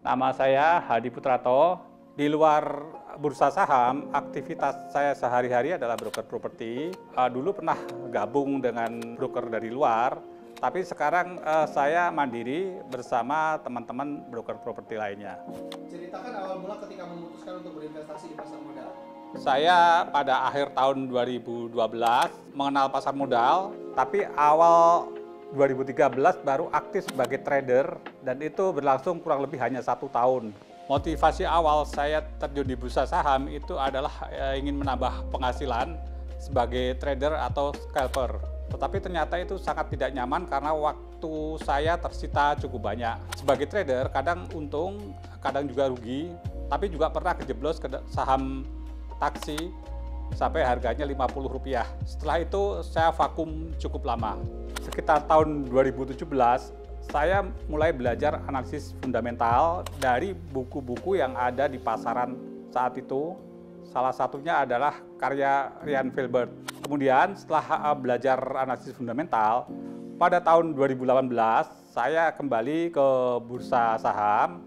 Nama saya Hadi Putrato. Di luar bursa saham, aktivitas saya sehari-hari adalah broker properti. Dulu pernah gabung dengan broker dari luar, tapi sekarang saya mandiri bersama teman-teman broker properti lainnya. Ceritakan awal mula ketika memutuskan untuk berinvestasi di pasar modal. Saya pada akhir tahun 2012 mengenal pasar modal, tapi awal 2013 baru aktif sebagai trader dan itu berlangsung kurang lebih hanya 1 tahun. Motivasi awal saya terjun di bursa saham itu adalah ingin menambah penghasilan sebagai trader atau scalper. Tetapi ternyata itu sangat tidak nyaman karena waktu saya tersita cukup banyak. Sebagai trader kadang untung, kadang juga rugi, tapi juga pernah kejeblos ke saham taksi sampai harganya Rp50. Setelah itu saya vakum cukup lama. Sekitar tahun 2017 saya mulai belajar analisis fundamental dari buku-buku yang ada di pasaran saat itu. Salah satunya adalah karya Ryan Filbert. Kemudian setelah belajar analisis fundamental, pada tahun 2018 saya kembali ke bursa saham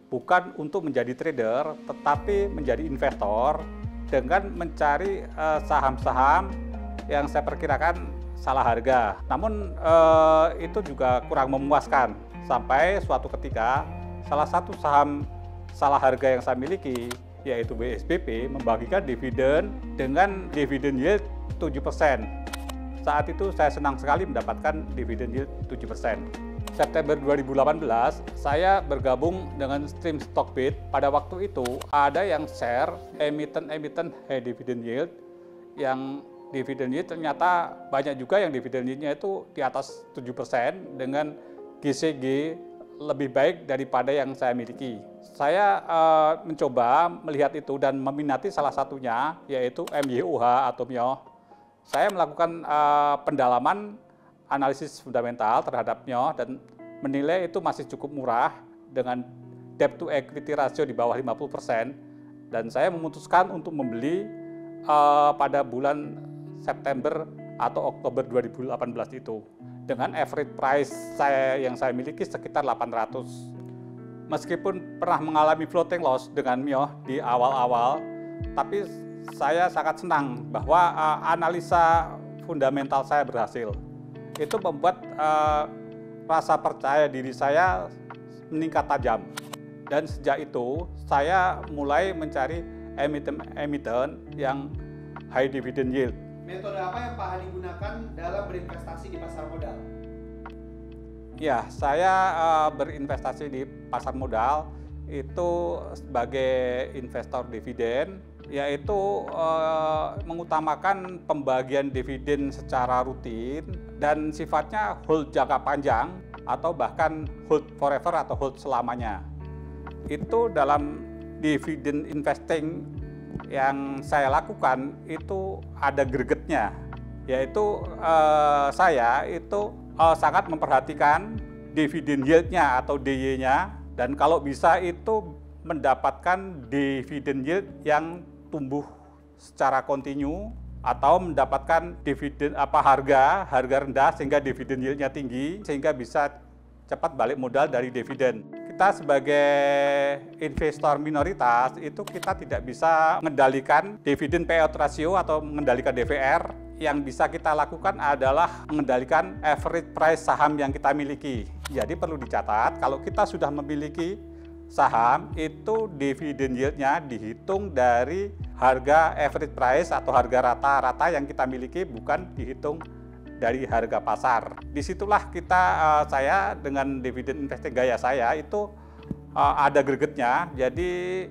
bukan untuk menjadi trader, tetapi menjadi investor dengan mencari saham-saham yang saya perkirakan salah harga. Namun itu juga kurang memuaskan. Sampai suatu ketika salah satu saham salah harga yang saya miliki, yaitu BSBP, membagikan dividen dengan dividen yield 7%. Saat itu saya senang sekali mendapatkan dividen yield 7%. September 2018, saya bergabung dengan Stream Stockbit. Pada waktu itu, ada yang share emiten-emiten high dividend yield, yang dividen yield ternyata banyak juga yang dividen yieldnya itu di atas 7% dengan GCG lebih baik daripada yang saya miliki. Saya mencoba melihat itu dan meminati salah satunya, yaitu MYUH atau MYOH. Saya melakukan pendalaman analisis fundamental terhadap MYOH dan menilai itu masih cukup murah dengan debt to equity ratio di bawah 50%, dan saya memutuskan untuk membeli pada bulan September atau Oktober 2018 itu dengan average price yang saya miliki sekitar 800. Meskipun pernah mengalami floating loss dengan MYOH di awal-awal, tapi saya sangat senang bahwa analisa fundamental saya berhasil. Itu membuat rasa percaya diri saya meningkat tajam. Dan sejak itu saya mulai mencari emiten yang high dividend yield. Metode apa yang Pak Hadi gunakan dalam berinvestasi di pasar modal? Ya, saya berinvestasi di pasar modal itu sebagai investor dividen, yaitu mengutamakan pembagian dividen secara rutin dan sifatnya hold jangka panjang atau bahkan hold forever atau hold selamanya. Itu dalam dividen investing yang saya lakukan itu ada gregetnya, yaitu saya itu sangat memperhatikan dividen yield-nya atau DY-nya, dan kalau bisa itu mendapatkan dividen yield yang tumbuh secara kontinu atau mendapatkan dividen harga rendah sehingga dividen yield-nya tinggi sehingga bisa cepat balik modal dari dividen. Kita sebagai investor minoritas itu kita tidak bisa mengendalikan dividen payout ratio atau mengendalikan DVR. Yang bisa kita lakukan adalah mengendalikan average price saham yang kita miliki. Jadi perlu dicatat, kalau kita sudah memiliki saham itu dividen yield-nya dihitung dari harga average price atau harga rata-rata yang kita miliki, bukan dihitung dari harga pasar. Disitulah saya dengan dividen investing gaya saya itu ada gregetnya. Jadi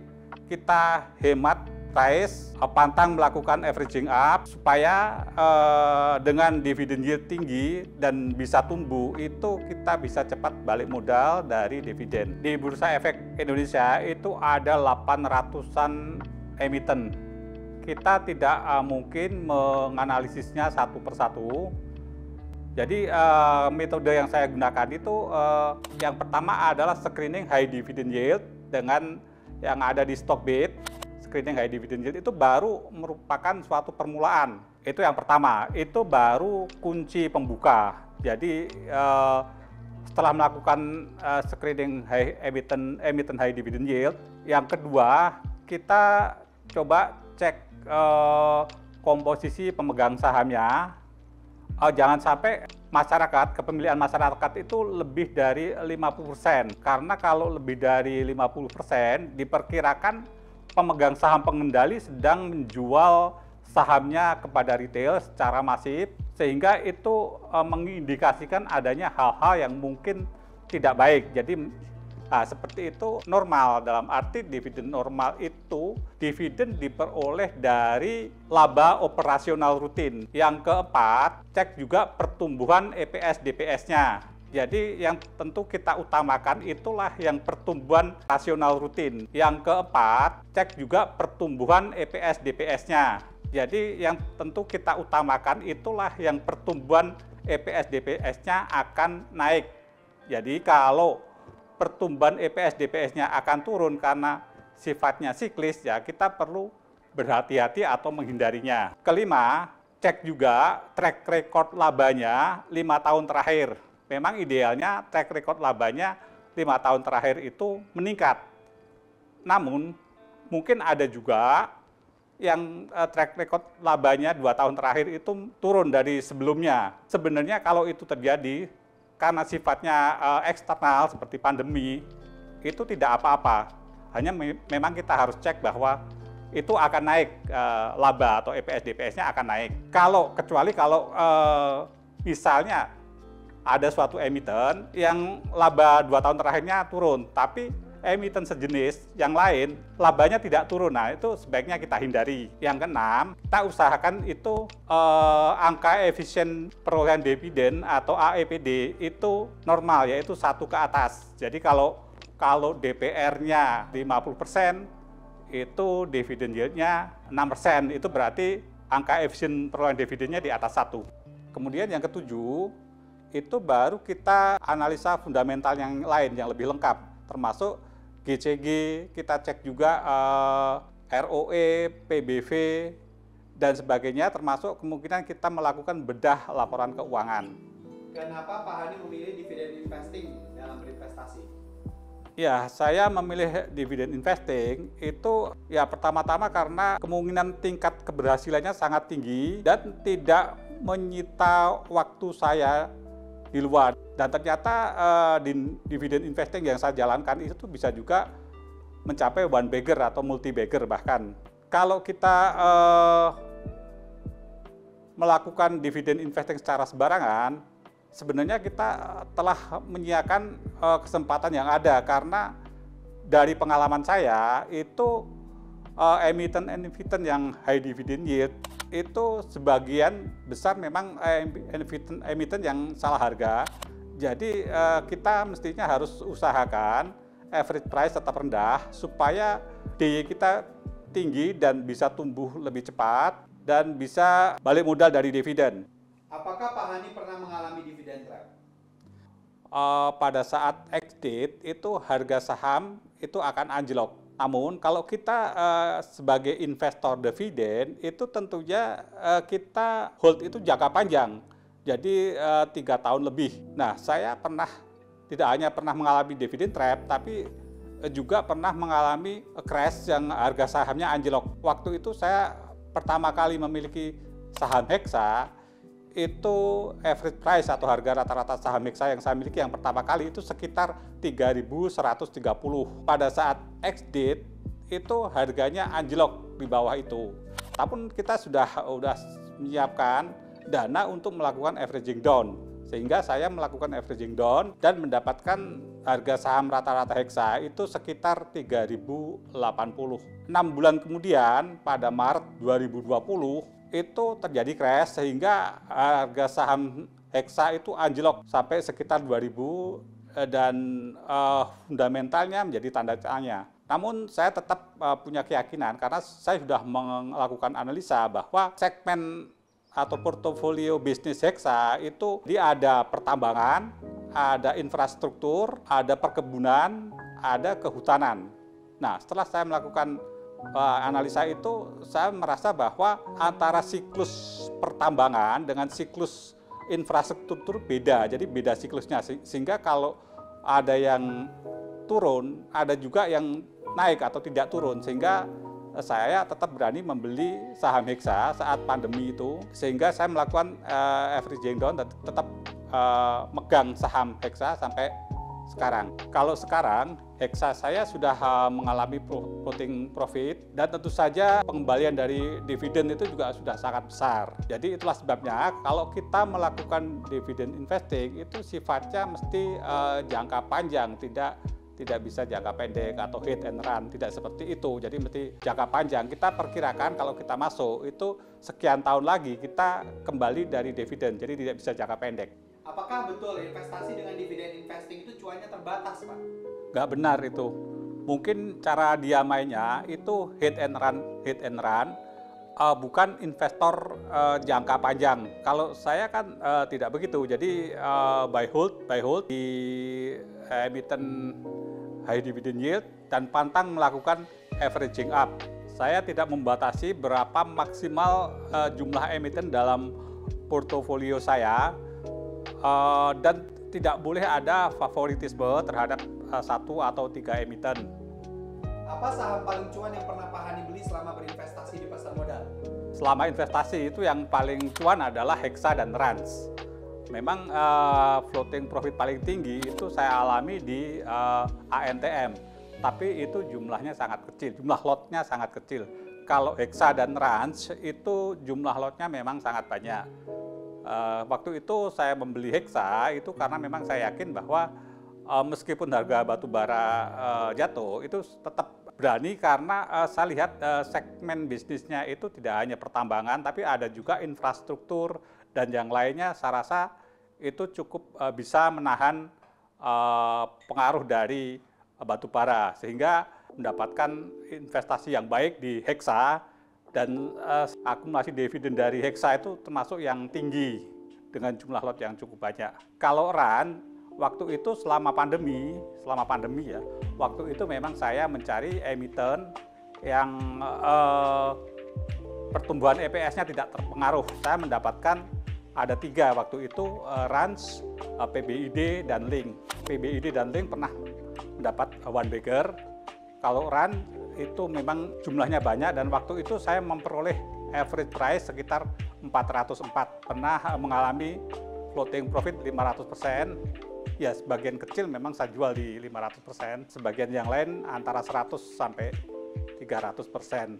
kita hemat price, pantang melakukan averaging up supaya dengan dividen yield tinggi dan bisa tumbuh itu kita bisa cepat balik modal dari dividen. Di Bursa Efek Indonesia itu ada 800-an emiten. Kita tidak mungkin menganalisisnya satu persatu. Jadi metode yang saya gunakan itu yang pertama adalah screening high dividend yield dengan yang ada di Stockbit. Screening high dividend yield itu baru merupakan suatu permulaan. Itu yang pertama, itu baru kunci pembuka. Jadi setelah melakukan screening emiten high dividend yield, yang kedua kita coba cek komposisi pemegang sahamnya. Jangan sampai kepemilikan masyarakat itu lebih dari 50%. Karena kalau lebih dari 50%, diperkirakan pemegang saham pengendali sedang menjual sahamnya kepada retail secara masif, sehingga itu mengindikasikan adanya hal-hal yang mungkin tidak baik. Jadi seperti itu normal, dalam arti dividen normal itu dividen diperoleh dari laba operasional rutin. Yang keempat, cek juga pertumbuhan EPS DPS-nya. Jadi yang tentu kita utamakan itulah yang pertumbuhan rasional rutin. Yang keempat, cek juga pertumbuhan EPS DPS-nya. Jadi yang tentu kita utamakan itulah yang pertumbuhan EPS DPS-nya akan naik. Jadi kalau pertumbuhan EPS DPS-nya akan turun karena sifatnya siklis, ya kita perlu berhati-hati atau menghindarinya. Kelima, cek juga track record labanya 5 tahun terakhir. Memang idealnya track record labanya 5 tahun terakhir itu meningkat. Namun mungkin ada juga yang track record labanya 2 tahun terakhir itu turun dari sebelumnya. Sebenarnya kalau itu terjadi karena sifatnya eksternal seperti pandemi, itu tidak apa-apa. Hanya memang kita harus cek bahwa itu akan naik, laba atau EPS DPS-nya akan naik. Kecuali kalau misalnya ada suatu emiten yang laba 2 tahun terakhirnya turun, tapi emiten sejenis yang lain labanya tidak turun. Nah, itu sebaiknya kita hindari. Yang keenam, kita usahakan itu angka efisien perolehan dividen atau AEPD itu normal, yaitu 1 ke atas. Jadi kalau DPR-nya 50%, itu dividen yield-nya 6%, itu berarti angka efisien perolehan dividennya di atas 1. Kemudian yang ketujuh, itu baru kita analisa fundamental yang lain yang lebih lengkap, termasuk GCG, kita cek juga ROE, PBV, dan sebagainya, termasuk kemungkinan kita melakukan bedah laporan keuangan. Kenapa Pak Hani memilih dividen investing dalam berinvestasi? Ya, saya memilih dividen investing itu ya pertama-tama karena kemungkinan tingkat keberhasilannya sangat tinggi dan tidak menyita waktu saya di luar. Dan ternyata di dividen investing yang saya jalankan itu bisa juga mencapai one bagger atau multi bagger bahkan. Kalau kita melakukan dividen investing secara sembarangan, sebenarnya kita telah menyiapkan kesempatan yang ada, karena dari pengalaman saya itu emiten yang high dividend yield itu sebagian besar memang emiten yang salah harga. Jadi kita mestinya harus usahakan average price tetap rendah supaya DY kita tinggi dan bisa tumbuh lebih cepat dan bisa balik modal dari dividen. Apakah Pak Hani pernah mengalami dividen trap? Pada saat ex-date itu harga saham itu akan anjlok. Namun kalau kita sebagai investor dividen itu tentunya kita hold itu jangka panjang. Jadi 3 tahun lebih. Nah, saya tidak hanya pernah mengalami dividen trap, tapi juga pernah mengalami crash yang harga sahamnya anjlok. Waktu itu saya pertama kali memiliki saham Hexa, itu average price atau harga rata-rata saham Hexa yang saya miliki yang pertama kali itu sekitar 3.130. Pada saat ex-date itu harganya anjlok di bawah itu. Tapi kita sudah menyiapkan dana untuk melakukan averaging down, sehingga saya melakukan averaging down dan mendapatkan harga saham rata-rata Hexa itu sekitar 3.080. 6 bulan kemudian pada Maret 2020 itu terjadi crash sehingga harga saham Hexa itu anjlok sampai sekitar 2.000 dan fundamentalnya menjadi tanda tanya. Namun saya tetap punya keyakinan karena saya sudah melakukan analisa bahwa segmen atau portofolio bisnis Hexa itu dia ada pertambangan, ada infrastruktur, ada perkebunan, ada kehutanan. Nah, setelah saya melakukan analisa itu, saya merasa bahwa antara siklus pertambangan dengan siklus infrastruktur beda, jadi beda siklusnya. Sehingga kalau ada yang turun, ada juga yang naik atau tidak turun. Sehingga saya tetap berani membeli saham Hexa saat pandemi itu. Sehingga saya melakukan averaging down dan tetap megang saham Hexa sampai sekarang. Kalau sekarang Hexa saya sudah mengalami floating profit dan tentu saja pengembalian dari dividen itu juga sudah sangat besar. Jadi itulah sebabnya kalau kita melakukan dividen investing itu sifatnya mesti jangka panjang, tidak bisa jangka pendek atau hit and run, tidak seperti itu. Jadi mesti jangka panjang. Kita perkirakan kalau kita masuk itu sekian tahun lagi kita kembali dari dividen, jadi tidak bisa jangka pendek. Apakah betul investasi dengan dividen investing itu cuannya terbatas, Pak? Nggak benar itu. Mungkin cara dia mainnya itu hit and run, bukan investor jangka panjang. Kalau saya kan tidak begitu. Jadi buy hold di emiten high dividend yield dan pantang melakukan averaging up. Saya tidak membatasi berapa maksimal jumlah emiten dalam portofolio saya. Dan tidak boleh ada favoritisme terhadap 1 atau 3 emiten. Apa saham paling cuan yang pernah Pak Hani beli selama berinvestasi di pasar modal? Selama investasi itu yang paling cuan adalah Hexa dan Rans. Memang floating profit paling tinggi itu saya alami di ANTM, tapi itu jumlahnya sangat kecil, jumlah lotnya sangat kecil. Kalau Hexa dan Rans itu jumlah lotnya memang sangat banyak. Waktu itu saya membeli Hexa itu karena memang saya yakin bahwa meskipun harga batu bara jatuh itu tetap berani karena saya lihat segmen bisnisnya itu tidak hanya pertambangan tapi ada juga infrastruktur dan yang lainnya. Saya rasa itu cukup bisa menahan pengaruh dari batu bara sehingga mendapatkan investasi yang baik di Hexa. Dan akumulasi dividen dari Hexa itu termasuk yang tinggi dengan jumlah lot yang cukup banyak. Kalau RAN, waktu itu selama pandemi ya, waktu itu memang saya mencari emiten yang pertumbuhan EPS-nya tidak terpengaruh. Saya mendapatkan ada 3 waktu itu, Rans, PBID, dan Link. PBID dan Link pernah mendapat one bagger. Kalau RAN itu memang jumlahnya banyak dan waktu itu saya memperoleh average price sekitar 404. Pernah mengalami floating profit 500%. Ya sebagian kecil memang saya jual di 500%, sebagian yang lain antara 100 sampai 300%.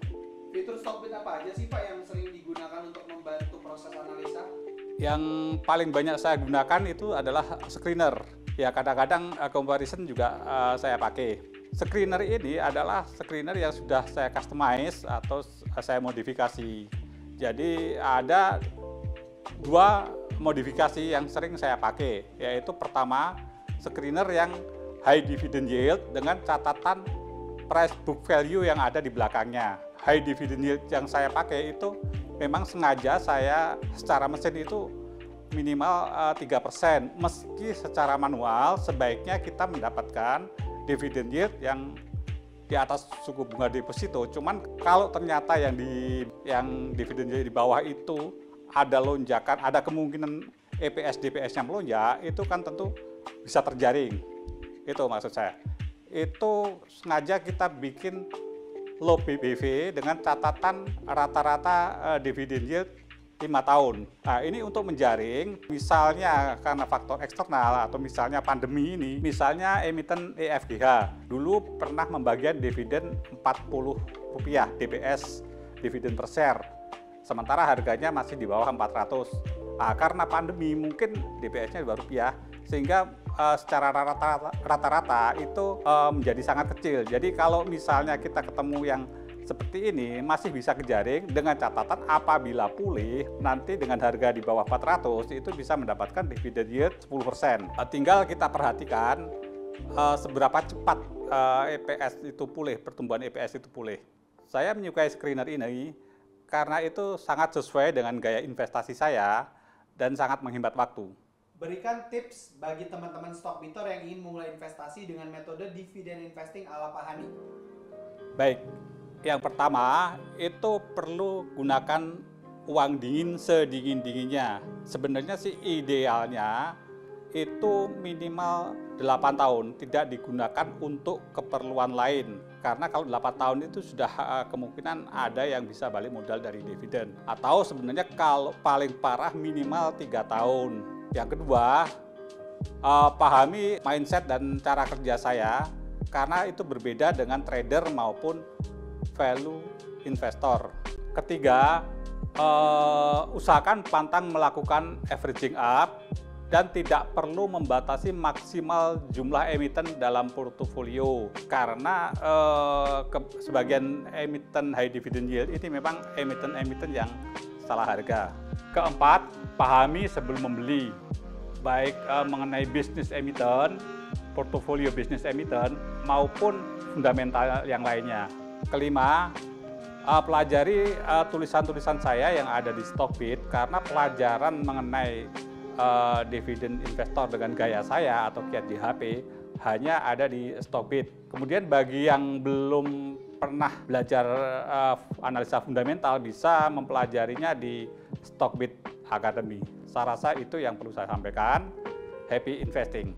Fitur Stockbit apa aja sih Pak yang sering digunakan untuk membantu proses analisa? Yang paling banyak saya gunakan itu adalah screener. Ya kadang-kadang comparison juga saya pakai. Screener ini adalah screener yang sudah saya customize atau saya modifikasi. Jadi ada 2 modifikasi yang sering saya pakai, yaitu pertama screener yang high dividend yield dengan catatan price book value yang ada di belakangnya. High dividend yield yang saya pakai itu memang sengaja saya secara mesin itu minimal 3%. Meski secara manual sebaiknya kita mendapatkan dividend yield yang di atas suku bunga deposito. Cuman kalau ternyata yang dividen yield di bawah itu ada lonjakan, ada kemungkinan EPS DPS-nya melonjak, itu kan tentu bisa terjaring. Itu maksud saya. Itu sengaja kita bikin low BBV dengan catatan rata-rata dividend yield 5 tahun. Nah ini untuk menjaring, misalnya karena faktor eksternal atau misalnya pandemi ini, misalnya emiten EFGH dulu pernah membagikan dividen Rp40 DPS, dividen per share, sementara harganya masih di bawah 400. Nah, karena pandemi mungkin DPS-nya di bawah rupiah, sehingga secara rata-rata itu menjadi sangat kecil. Jadi kalau misalnya kita ketemu yang seperti ini masih bisa kejaring dengan catatan apabila pulih nanti dengan harga di bawah 400 itu bisa mendapatkan dividen yield 10%. Tinggal kita perhatikan seberapa cepat EPS itu pulih, pertumbuhan EPS itu pulih. Saya menyukai screener ini karena itu sangat sesuai dengan gaya investasi saya dan sangat menghemat waktu. Berikan tips bagi teman-teman stockbiter yang ingin memulai investasi dengan metode dividen investing ala Pak Hani. Baik. Yang pertama, itu perlu gunakan uang dingin sedingin-dinginnya. Sebenarnya sih idealnya itu minimal 8 tahun, tidak digunakan untuk keperluan lain. Karena kalau 8 tahun itu sudah kemungkinan ada yang bisa balik modal dari dividen. Atau sebenarnya kalau paling parah minimal 3 tahun. Yang kedua, pahami mindset dan cara kerja saya, karena itu berbeda dengan trader maupun value investor. Ketiga, usahakan pantang melakukan averaging up dan tidak perlu membatasi maksimal jumlah emiten dalam portofolio, karena sebagian emiten high dividend yield ini memang emiten-emiten yang salah harga. Keempat, pahami sebelum membeli, baik mengenai bisnis emiten, portofolio bisnis emiten maupun fundamental yang lainnya. Kelima, pelajari tulisan-tulisan saya yang ada di Stockbit, karena pelajaran mengenai dividen investor dengan gaya saya atau kiat di HP hanya ada di Stockbit. Kemudian bagi yang belum pernah belajar analisa fundamental bisa mempelajarinya di Stockbit Academy. Saya rasa itu yang perlu saya sampaikan. Happy investing!